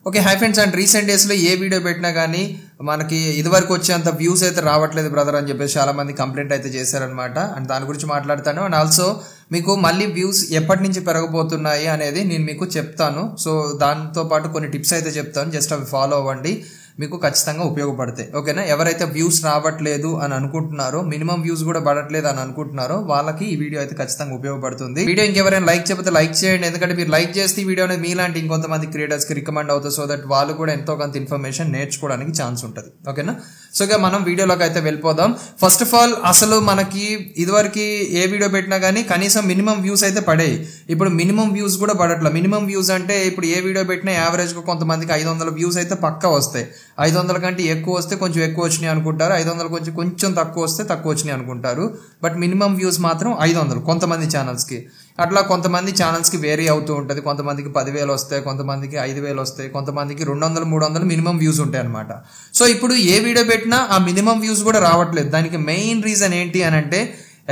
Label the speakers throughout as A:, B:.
A: Okay hi friends, and recent డేస్లో ఏ video పెట్టినా కానీ మనకి ఇదివరకు వచ్చేంత వ్యూస్ అయితే రావట్లేదు బ్రదర్ అని చెప్పేసి చాలా మంది కంప్లైంట్ అయితే చేశారనమాట. అండ్ దాని గురించి మాట్లాడతాను. అండ్ ఆల్సో మీకు మళ్ళీ వ్యూస్ ఎప్పటి నుంచి పెరగబోతున్నాయి అనేది నేను మీకు చెప్తాను. సో దాంతోపాటు కొన్ని టిప్స్ అయితే చెప్తాను, జస్ట్ అవి ఫాలో అవ్వండి, మీకు ఖచ్చితంగా ఉపయోగపడతాయి. ఓకేనా? ఎవరైతే వ్యూస్ రావట్లేదు అని అనుకుంటున్నారో, మినిమం వ్యూస్ కూడా పడట్లేదు అని అనుకుంటున్నారో వాళ్ళకి ఈ వీడియో అయితే ఖచ్చితంగా ఉపయోగపడుతుంది. వీడియో ఇంకెవరైనా లైక్ చెప్పితే లైక్ చేయండి, ఎందుకంటే మీరు లైక్ చేస్తే ఈ వీడియో అనేది మీలాంటి ఇంకొంతమంది క్రియేటర్స్ కి రికమెండ్ అవుతుంది, సో దట్ వాళ్ళు కూడా ఎంతో కొంత ఇన్ఫర్మేషన్ నేర్చుకోవడానికి ఛాన్స్ ఉంటుంది. ఓకేనా? సో ఇక మనం వీడియోలోకి అయితే వెళ్ళిపోదాం. ఫస్ట్ ఆఫ్ ఆల్ అసలు మనకి ఇదివరకు ఏ వీడియో పెట్టినా కానీ కనీసం మినిమం వ్యూస్ అయితే పడేవి. ఇప్పుడు మినిమం వ్యూస్ కూడా పడట్లేదు. మినిమం వ్యూస్ అంటే ఇప్పుడు ఏ వీడియో పెట్టినా యావరేజ్ గా కొంతమందికి 500 వ్యూస్ అయితే పక్కా వస్తాయి. 500 కంటే ఎక్కువ వస్తే కొంచెం ఎక్కువ వచ్చినాయి అనుకుంటారు, 500 కొంచెం తక్కువ వస్తే తక్కువ వచ్చినాయి అనుకుంటారు. బట్ మినిమం వ్యూస్ మాత్రం 500 కొంతమంది ఛానల్స్కి. అట్లా కొంతమంది ఛానల్స్కి వేరీ అవుతూ ఉంటుంది. కొంతమందికి 10,000 వస్తాయి, కొంతమందికి 5,000 వస్తాయి, కొంతమందికి 200, 300 మినిమం వ్యూస్ ఉంటాయి అనమాట. సో ఇప్పుడు ఏ వీడియో పెట్టినా ఆ మినిమం వ్యూస్ కూడా రావట్లేదు. దానికి మెయిన్ రీజన్ ఏంటి అని అంటే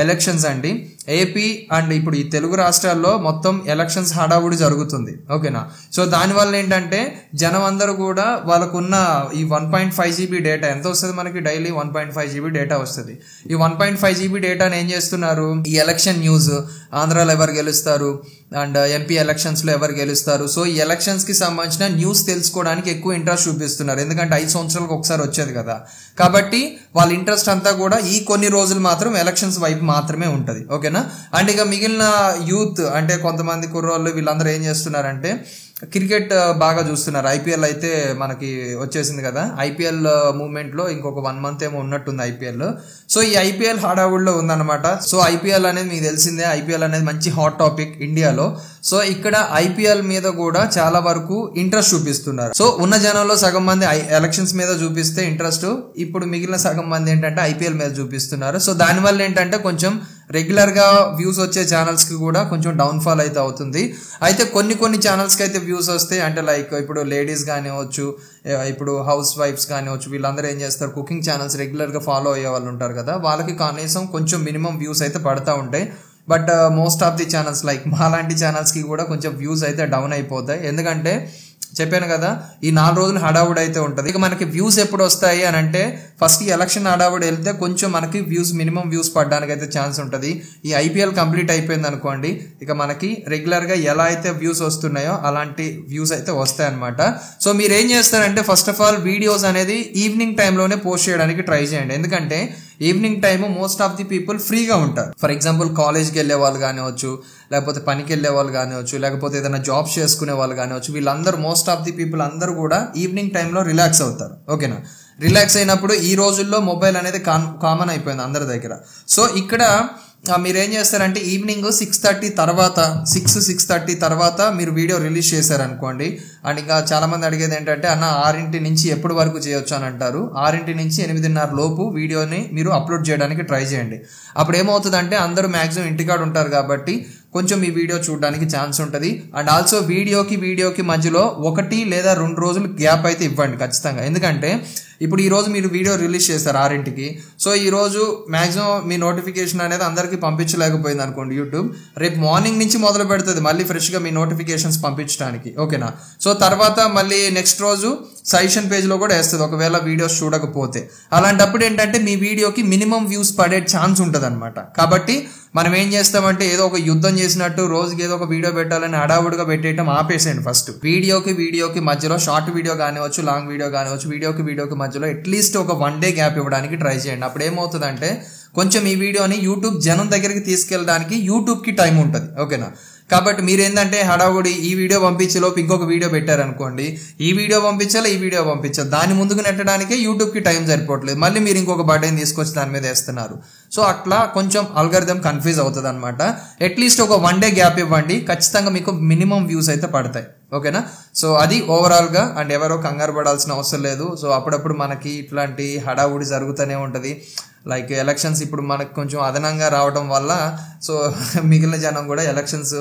A: ఎలక్షన్స్ అండి. ఏపీ అండ్ ఇప్పుడు ఈ తెలుగు రాష్ట్రాల్లో మొత్తం ఎలక్షన్స్ హడావుడి జరుగుతుంది. ఓకేనా? సో దానివల్ల ఏంటంటే జనం అందరూ కూడా వాళ్ళకున్న ఈ 1.5 GB డేటా ఎంత వస్తుంది మనకి? డైలీ 1.5 GB డేటా వస్తుంది. ఈ 1.5 GB డేటాను ఏం చేస్తున్నారు? ఈ ఎలక్షన్ న్యూస్, ఆంధ్రాలో ఎవరు గెలుస్తారు అండ్ ఎంపీ ఎలక్షన్స్ లో ఎవరు గెలుస్తారు, సో ఈ ఎలక్షన్స్ కి సంబంధించిన న్యూస్ తెలుసుకోవడానికి ఎక్కువ ఇంట్రెస్ట్ చూపిస్తున్నారు. ఎందుకంటే 5 సంవత్సరాలకు ఒకసారి వచ్చేది కదా, కాబట్టి వాళ్ళ ఇంట్రెస్ట్ అంతా కూడా ఈ కొన్ని రోజులు మాత్రం ఎలక్షన్స్ వైపు మాత్రమే ఉంటుంది. ఓకేనా? అండ్ ఇక మిగిలిన యూత్ అంటే కొంతమంది కుర్రోళ్ళు వీళ్ళందరూ ఏం చేస్తున్నారంటే క్రికెట్ బాగా చూస్తున్నారు. ఐపీఎల్ అయితే మనకి వచ్చేసింది కదా, ఐపీఎల్ మూవ్మెంట్ లో ఇంకొక 1 month ఏమో ఉన్నట్టుంది ఐపీఎల్. సో ఈ ఐపీఎల్ హడావుడిలో ఉందన్నమాట. సో ఐపీఎల్ అనేది మీకు తెలిసిందే, ఐపీఎల్ అనేది మంచి హాట్ టాపిక్ ఇండియాలో. సో ఇక్కడ ఐపీఎల్ మీద కూడా చాలా వరకు ఇంట్రెస్ట్ చూపిస్తున్నారు. సో ఉన్న జనంలో సగం మంది ఎలక్షన్స్ మీద చూపిస్తే ఇంట్రెస్ట్, ఇప్పుడు మిగిలిన సగం మంది ఏంటంటే ఐపీఎల్ మీద చూపిస్తున్నారు. సో దానివల్ల ఏంటంటే కొంచెం రెగ్యులర్ గా వ్యూస్ వచ్చే ఛానల్స్ కి కూడా కొంచెం డౌన్ ఫాల్ అయితే అవుతుంది. అయితే కొన్ని ఛానల్స్ కి అయితే వ్యూస్ వస్తాయి. అంటే లైక్ ఇప్పుడు లేడీస్ కానివచ్చు, ఇప్పుడు హౌస్ వైఫ్స్ కానివచ్చు, వీళ్ళందరూ ఏం చేస్తారు, కుకింగ్ ఛానల్స్ రెగ్యులర్ గా ఫాలో అయ్యే వాళ్ళు ఉంటారు కదా, వాళ్ళకి కనీసం కొంచెం మినిమం వ్యూస్ అయితే పడతా ఉంటాయి. But most of the channels like మాలాంటి ఛానల్స్ కి కూడా కొంచెం వ్యూస్ అయితే డౌన్ అయిపోతాయి. ఎందుకంటే చెప్పాను కదా, ఈ 4 రోజులు హడావుడి అయితే ఉంటుంది. ఇక మనకి వ్యూస్ ఎప్పుడు వస్తాయి అని అంటే ఫస్ట్ ఈ ఎలక్షన్ హడావుడి వెళ్తే కొంచెం మనకి వ్యూస్, మినిమం వ్యూస్ పడడానికి అయితే ఛాన్స్ ఉంటుంది. ఈ ఐపీఎల్ కంప్లీట్ అయిపోయింది అనుకోండి, ఇక మనకి రెగ్యులర్ గా ఎలా అయితే వ్యూస్ వస్తున్నాయో అలాంటి వ్యూస్ అయితే వస్తాయి అనమాట. సో మీరు ఏం చేస్తారంటే ఫస్ట్ ఆఫ్ ఆల్ వీడియోస్ అనేది ఈవినింగ్ టైంలోనే పోస్ట్ చేయడానికి ట్రై చేయండి. ఎందుకంటే evening time most of the people ఫ్రీగా ఉంటారు. ఫర్ ఎగ్జాంపుల్ కాలేజ్కి వెళ్ళే వాళ్ళు కానివచ్చు, లేకపోతే పనికి వెళ్ళే వాళ్ళు కానివచ్చు, లేకపోతే ఏదైనా జాబ్స్ చేసుకునే వాళ్ళు కానివచ్చు, వీళ్ళందరూ మోస్ట్ ఆఫ్ ది పీపుల్ అందరూ కూడా ఈవినింగ్ టైంలో రిలాక్స్ అవుతారు. ఓకేనా? రిలాక్స్ అయినప్పుడు ఈ రోజుల్లో మొబైల్ అనేది కామన్ అయిపోయింది అందరి దగ్గర. సో ఇక్కడ మీరేం చేస్తారంటే ఈవినింగ్ 6:30 తర్వాత 6:30 తర్వాత మీరు వీడియో రిలీజ్ చేశారనుకోండి. అండ్ ఇంకా చాలా మంది అడిగేది ఏంటంటే అన్న 6 నుంచి ఎప్పటి వరకు చేయొచ్చు అని అంటారు. 6 నుంచి 8:30 లోపు వీడియోని మీరు అప్లోడ్ చేయడానికి ట్రై చేయండి. అప్పుడు ఏమవుతుందంటే అందరూ మాక్సిమం ఇంటికాడ ఉంటారు కాబట్టి కొంచెం ఈ వీడియో చూడడానికి ఛాన్స్ ఉంటుంది. అండ్ ఆల్సో వీడియోకి మధ్యలో 1 లేదా 2 రోజులు గ్యాప్ అయితే ఇవ్వండి ఖచ్చితంగా. ఎందుకంటే ఇప్పుడు ఈ రోజు మీరు వీడియో రిలీజ్ చేస్తారు 6కి, సో ఈ రోజు మాక్సిమం మీ నోటిఫికేషన్ అనేది అందరికీ పంపించలేకపోయింది అనుకోండి యూట్యూబ్, రేపు మార్నింగ్ నుంచి మొదలు పెడుతుంది మళ్ళీ ఫ్రెష్ గా మీ నోటిఫికేషన్స్ పంపించడానికి. ఓకేనా? సో తర్వాత మళ్ళీ నెక్స్ట్ రోజు సజెషన్ పేజ్ లో కూడా వేస్తుంది ఒకవేళ వీడియోస్ చూడకపోతే. అలాంటప్పుడు ఏంటంటే మీ వీడియోకి మినిమం వ్యూస్ పడే ఛాన్స్ ఉంటుంది అనమాట. కాబట్టి మనం ఏం చేస్తామంటే ఏదో ఒక యుద్ధం చేసినట్టు రోజుకి ఏదో ఒక వీడియో పెట్టాలని హడావుడిగా పెట్టేయటం ఆపేసేయండి. ఫస్ట్ వీడియోకి మధ్యలో షార్ట్ వీడియో కానివచ్చు, లాంగ్ వీడియో కానివచ్చు, వీడియోకి మధ్యలో అట్లీస్ట్ ఒక 1 day గ్యాప్ ఇవ్వడానికి ట్రై చేయండి. అప్పుడు ఏమవుతుందంటే కొంచెం ఈ వీడియోని యూట్యూబ్ జనం దగ్గరికి తీసుకెళ్ళడానికి యూట్యూబ్కి టైం ఉంటుంది. ఓకేనా? కాబట్టి మీరు ఏంటంటే హడావుడి ఈ వీడియో పంపించే లోపు ఇంకొక వీడియో పెట్టారనుకోండి, ఈ వీడియో పంపించాలి, దాని ముందుకు నెట్టడానికే యూట్యూబ్కి టైం సరిపోవట్లేదు, మళ్ళీ మీరు ఇంకొక బటన్ తీసుకొచ్చి దాని మీద వేస్తున్నారు. సో అట్లా కొంచెం అల్గరిథం కన్ఫ్యూజ్ అవుతుంది అనమాట. అట్లీస్ట్ ఒక 1 day గ్యాప్ ఇవ్వండి, ఖచ్చితంగా మీకు మినిమం వ్యూస్ అయితే పడతాయి. ఓకేనా? సో అది ఓవరాల్ గా. అండ్ ఎవరో కంగారు పడాల్సిన అవసరం లేదు. సో అప్పుడప్పుడు మనకి ఇట్లాంటి హడావుడి జరుగుతూనే ఉంటుంది. లైక్ ఎలక్షన్స్ ఇప్పుడు మనకు కొంచెం అదనంగా రావడం వల్ల సో మిగిలిన జనం కూడా ఎలక్షన్స్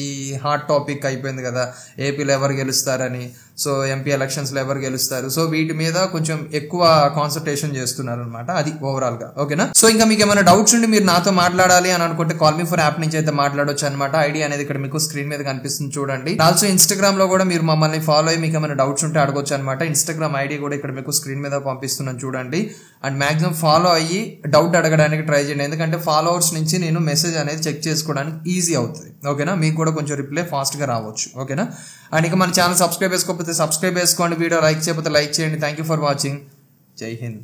A: ఈ హాట్ టాపిక్ అయిపోయింది కదా, ఏపీలో ఎవరు గెలుస్తారని, సో ఎంపీ ఎలక్షన్స్లో ఎవరు గెలుస్తారు, సో వీటి మీద కొంచెం ఎక్కువ కాన్సన్ట్రేషన్ చేస్తున్నారు అనమాట. అది ఓవరాల్గా. ఓకేనా? సో ఇంకా మీకు ఏమైనా డౌట్స్ ఉండి మీరు నాతో మాట్లాడాలి అని అనుకుంటే కాల్ మీ ఫర్ యాప్ నుంచి అయితే మాట్లాడొచ్చు అనమాట. ఐడి అనేది ఇక్కడ మీకు స్క్రీన్ మీద కనిపిస్తుంది చూడండి. ఆల్సో ఇన్స్టాగ్రామ్ లో కూడా మీరు మమ్మల్ని ఫాలో అయ్యి మీకు ఏమైనా డౌట్స్ ఉంటే అడగొచ్చు అనమాట. ఇన్స్టాగ్రామ్ ఐడి కూడా ఇక్కడ మీకు స్క్రీన్ మీద పంపిస్తున్నాను చూడండి. అండ్ మాక్సిమం ఫాలో అయ్యి డౌట్ అడగడానికి ట్రై చేయండి, ఎందుకంటే ఫాలోవర్స్ నుంచి నేను మెసేజ్ అనేది చెక్ చేసుకోవడానికి ఈజీ అవుతుంది. ఓకేనా? మీకు కూడా కొంచెం రిప్లై ఫాస్ట్గా రావచ్చు. ఓకేనా? అండ్ ఇక మన ఛానల్ సబ్స్క్రైబ్ చేసుకోకపోతే సబ్స్క్రైబ్ చేసుకోండి, వీడియో లైక్ చేయకపోతే లైక్ చేయండి. Thank you for watching. జై హింద్.